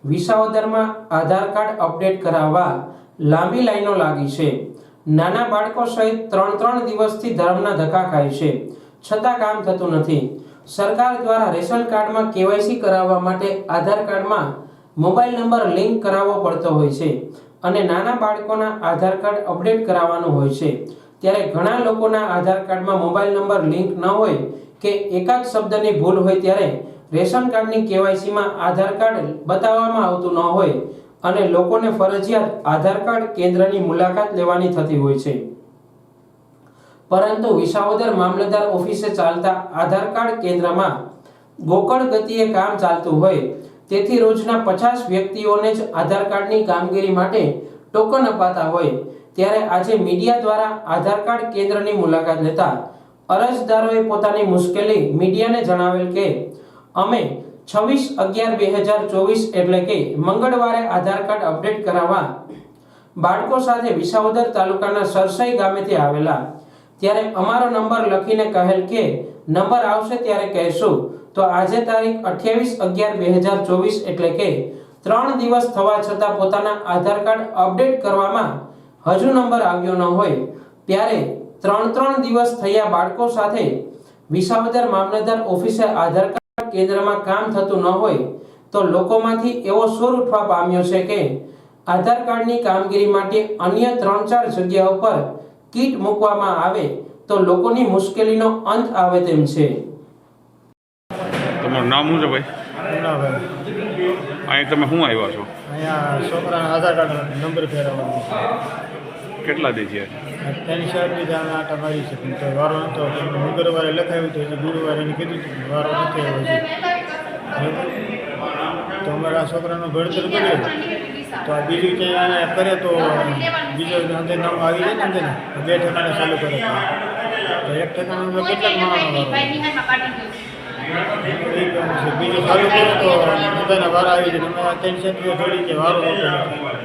વિસાવદરમાં આધાર card update કરાવવા લાંબી લાઈનો લાગી છે। નાના બાળકો સહિત 3 દિવસથી ધર્મના ધક્કા ખાય છે, છતાં કામ થતું નથી। સરકાર દ્વારા રેશન કાર્ડમાં કેવાયસી કરાવવા માટે આધાર કાર્ડમાં મોબાઈલ નંબર લિંક કરાવવો પડતો હોય છે અને નાના બાળકોના આધાર કાર્ડ અપડેટ કરાવવાનું હોય છે। ત્યારે ઘણા લોકોના આધાર કાર્ડમાં મોબાઈલ નંબર લિંક ન હોય કે એકાદ શબ્દની ભૂલ હોય ત્યારે રેશન કાર્ડની કેવાયસીમાં આધાર કાર્ડ બતાવવામાં આવતું ન હોય અને લોકોને ફરજિયાત આધાર કાર્ડ કેન્દ્રની મુલાકાત લેવાની થતી હોય છે। પરંતુ વિસાવદર મામલતદાર ઓફિસે ચાલતા આધાર કાર્ડ કેન્દ્રમાં ગોકળ ગતિએ કામ ચાલતું હોય તેથી રોજના 50 વ્યક્તિઓને જ આધાર કાર્ડની કામગીરી માટે ટોકન અપાતા હોય ત્યારે આજે મીડિયા દ્વારા આધાર કાર્ડ કેન્દ્રની મુલાકાત લેતા અરજદારોએ પોતાની મુશ્કેલી મીડિયાને જણાવેલ કે અમે 26/11/2024 એટલે કે મંગળવારે આધાર કાર્ડ અપડેટ કરાવવા બાળકો સાથે વિસાવદર તાલુકાના સરસાઈ ગામેથી આવેલા ત્યારે અમારો નંબર લખીને કહેલ કે નંબર આવશે ત્યારે કહેશું। તો આજે તારીખ 28/11/2024 એટલે કે 3 દિવસ થવા છતાં પોતાના આધાર કાર્ડ અપડેટ કરવામાં હજુ નંબર આવ્યો ન હોય ત્યારે 3 દિવસ થયા બાળકો સાથે વિસાવદર મામલતદાર ઓફિસે આધાર કાર્ડ કેન્દ્રમાં કામ થતું ન હોય તો લોકોમાંથી એવો સૂર ઉઠવા પામ્યો છે કે આધાર કાર્ડની કામગીરી માટે અન્ય 3-4 જગ્યાઓ પર કીટ મૂકવામાં આવે તો લોકોની મુશ્કેલીનો અંત આવે તેમ છે। તમારું નામ શું છે ભાઈ? અહીં તમે શું આવ્યા છો? અહીંયા છોકરાના આધાર કાર્ડ નંબર ફેરવવાનો કેટલા દી છે? 3-4 દી અમે આટા મારી છે પણ તો વારો નતો। મંગળવારે લખાવ્યું હતું એટલે ગુરુવારે એને કીધું હતું વારો નથી આવ્યો છે તો અમારા છોકરાનું ભણતર કર્યું તો આ બીજું ક્યાંય એને કરે તો બીજો અંદર નામ આવી જાય ને અંદર 2 ઠેકાણે ચાલુ કરે તો 1 ઠેકાણે કેટલાક માણસનો વારો બીજું ચાલુ કરે તો બધાના વારા આવી જાય। અમે 3-4 દિવસ જોડી કે વારો નતો।